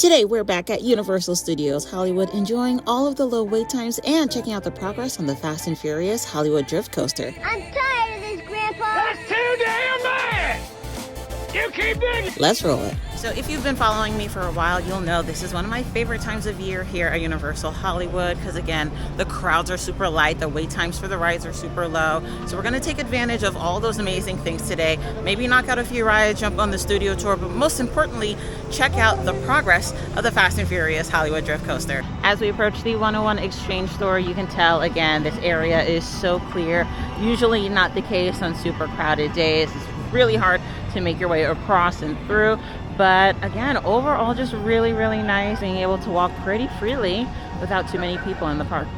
Today, we're back at Universal Studios Hollywood, enjoying all of the low wait times and checking out the progress on the Fast and Furious Hollywood Drift Coaster. I'm tired of this, Grandpa. That's too damn bad! You keep digging! Let's roll it. So if you've been following me for a while, you'll know this is one of my favorite times of year here at Universal Hollywood because, again, the crowds are super light, the wait times for the rides are super low. So we're going to take advantage of all those amazing things today. Maybe knock out a few rides, jump on the studio tour, but most importantly, check out the progress of the Fast and Furious Hollywood Drift Coaster. As we approach the 101 Exchange Store, you can tell, again, this area is so clear. Usually not the case on super crowded days. It's really hard to make your way across and through. But again, overall, just really, really nice being able to walk pretty freely without too many people in the park.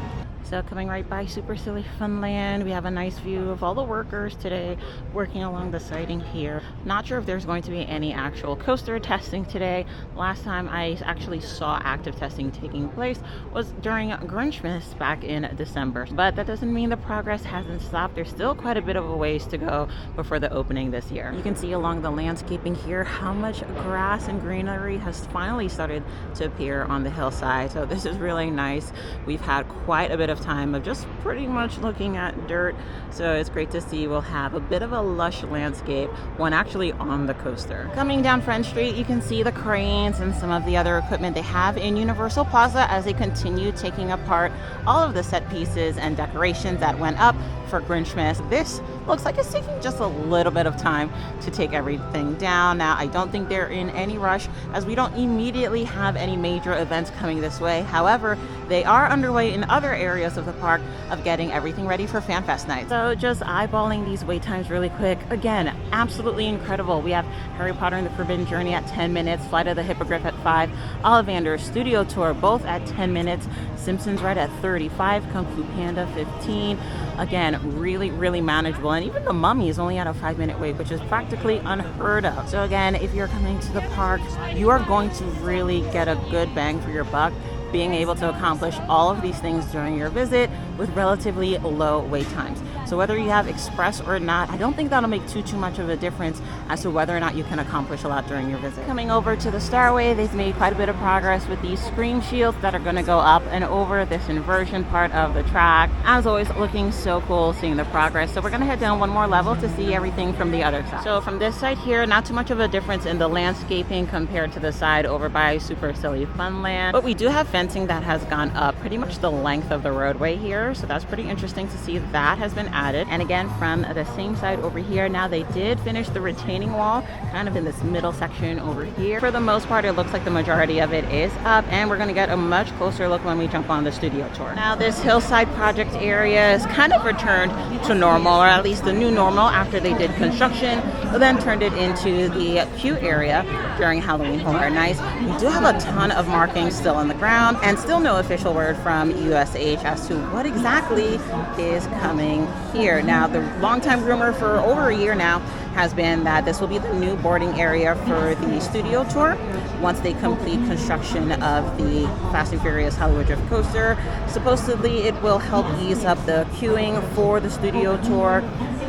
So coming right by Super Silly Funland, we have a nice view of all the workers today working along the siding here. Not sure if there's going to be any actual coaster testing today. Last time I actually saw active testing taking place was during Grinchmas back in December. But that doesn't mean the progress hasn't stopped. There's still quite a bit of a ways to go before the opening this year. You can see along the landscaping here how much grass and greenery has finally started to appear on the hillside. So this is really nice. We've had quite a bit of time of just pretty much looking at dirt, so it's great to see we'll have a bit of a lush landscape when actually on the coaster. Coming down Front Street, you can see the cranes and some of the other equipment they have in Universal Plaza as they continue taking apart all of the set pieces and decorations that went up for Grinchmas. This looks like it's taking just a little bit of time to take everything down. Now, I don't think they're in any rush as we don't immediately have any major events coming this way. However, they are underway in other areas of the park of getting everything ready for FanFest night. So just eyeballing these wait times really quick. Again, absolutely incredible. We have Harry Potter and the Forbidden Journey at 10 minutes, Flight of the Hippogriff at 5, Ollivander's Studio Tour both at 10 minutes, Simpsons Ride at 35, Kung Fu Panda 15. Again, really, really manageable. And even the Mummy is only at a 5-minute wait, which is practically unheard of. So again, if you're coming to the park, you are going to really get a good bang for your buck, being able to accomplish all of these things during your visit with relatively low wait times. So whether you have express or not, I don't think that'll make too much of a difference as to whether or not you can accomplish a lot during your visit. Coming over to the Starway, they've made quite a bit of progress with these screen shields that are going to go up and over this inversion part of the track. As always, looking so cool seeing the progress. So we're going to head down one more level to see everything from the other side. So from this side here, not too much of a difference in the landscaping compared to the side over by Super Silly Funland. But we do have fencing that has gone up pretty much the length of the roadway here. So that's pretty interesting to see that has been added. And again, from the same side over here, now they did finish the retaining wall kind of in this middle section over here. For the most part, it looks like the majority of it is up, and we're going to get a much closer look when we jump on the studio tour. Now this hillside project area is kind of returned to normal, or at least the new normal after they did construction, but then turned it into the queue area during Halloween Horror Nights. We do have a ton of markings still on the ground and still no official word from USH as to what exactly is coming here. Now, the longtime rumor for over a year now has been that this will be the new boarding area for the studio tour once they complete construction of the Fast and Furious Hollywood Drift Coaster. Supposedly, it will help ease up the queuing for the studio tour,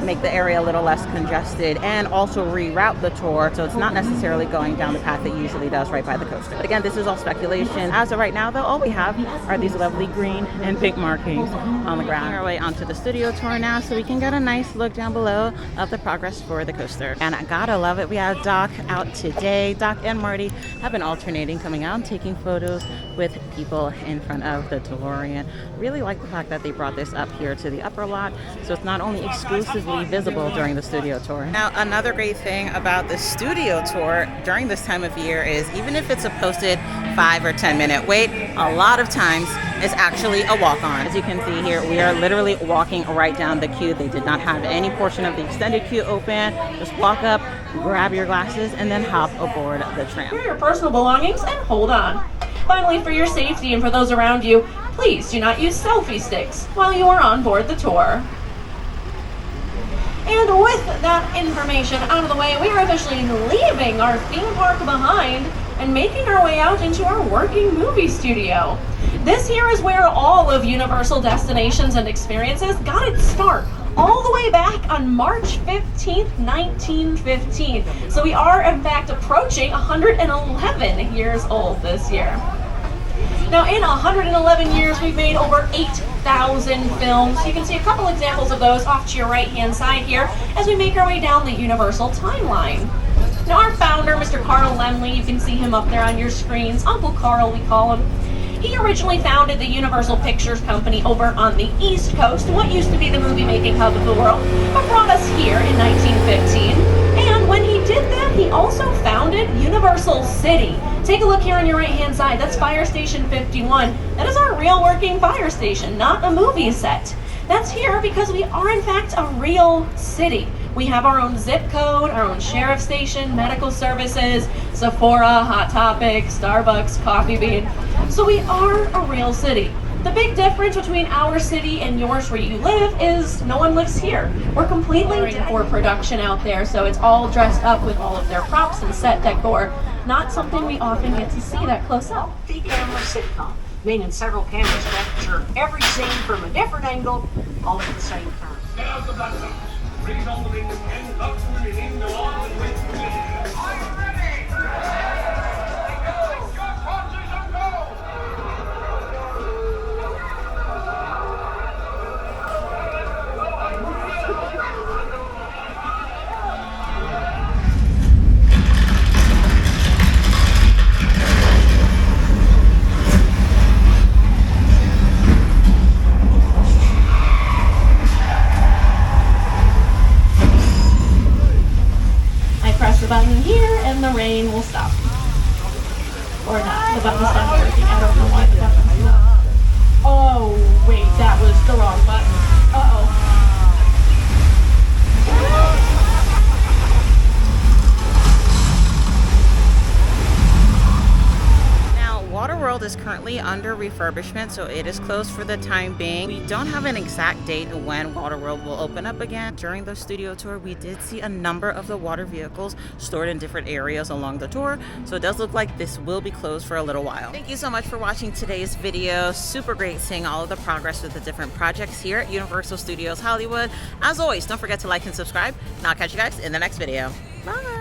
make the area a little less congested, and also reroute the tour so it's not necessarily going down the path it usually does right by the coaster. But again, this is all speculation. As of right now, though, all we have are these lovely green and pink markings on the ground. Our way onto the studio tour now so we can get a nice look down below of the progress for the coaster. And I gotta love it, we have Doc out today. Doc and Marty have been alternating coming out and taking photos with people in front of the DeLorean. Really like the fact that they brought this up here to the upper lot, so it's not only exclusively visible during the studio tour. Now, another great thing about the studio tour during this time of year is even if it's a posted 5 or 10 minute wait, a lot of times it's actually a walk-on. As you can see here, we are literally walking right down the queue. They did not have any portion of the extended queue open. Just walk up, grab your glasses, and then hop aboard the tram. For your personal belongings and hold on. Finally, for your safety and for those around you, please do not use selfie sticks while you are on board the tour. And with that information out of the way, we are officially leaving our theme park behind and making our way out into our working movie studio. This here is where all of Universal Destinations and Experiences got its start, all the way back on March 15th, 1915. So we are, in fact, approaching 111 years old this year. Now, in 111 years, we've made over 8,000 films. You can see a couple examples of those off to your right-hand side here as we make our way down the Universal timeline. Now, our founder, Mr. Carl Laemmle, you can see him up there on your screens. Uncle Carl, we call him. He originally founded the Universal Pictures Company over on the East Coast, what used to be the movie-making hub of the world, but brought us here in 1915. And when he did that, he also founded Universal City. Take a look here on your right-hand side. That's Fire Station 51. That is our real working fire station, not a movie set. That's here because we are, in fact, a real city. We have our own zip code, our own sheriff station, medical services, Sephora, Hot Topic, Starbucks, Coffee Bean. So we are a real city. The big difference between our city and yours where you live is no one lives here. We're completely for production out there, so it's all dressed up with all of their props and set decor. Not something we often get to see that close up. Multi-camera sitcom, meaning several cameras capture every scene from a different angle, all at the same time. Get out the buttons, resulting in upward in the long and with the wind. Are you ready? Go! Your forces are go! The button here and the rain will stop. Or not. The button stopped working. I don't know why the button's not. Oh, wait, that was the wrong button. Uh-oh. Waterworld is currently under refurbishment, so it is closed for the time being. We don't have an exact date of when Waterworld will open up again. During the studio tour, we did see a number of the water vehicles stored in different areas along the tour, so it does look like this will be closed for a little while. Thank you so much for watching today's video. Super great seeing all of the progress with the different projects here at Universal Studios Hollywood. As always, don't forget to like and subscribe, and I'll catch you guys in the next video. Bye!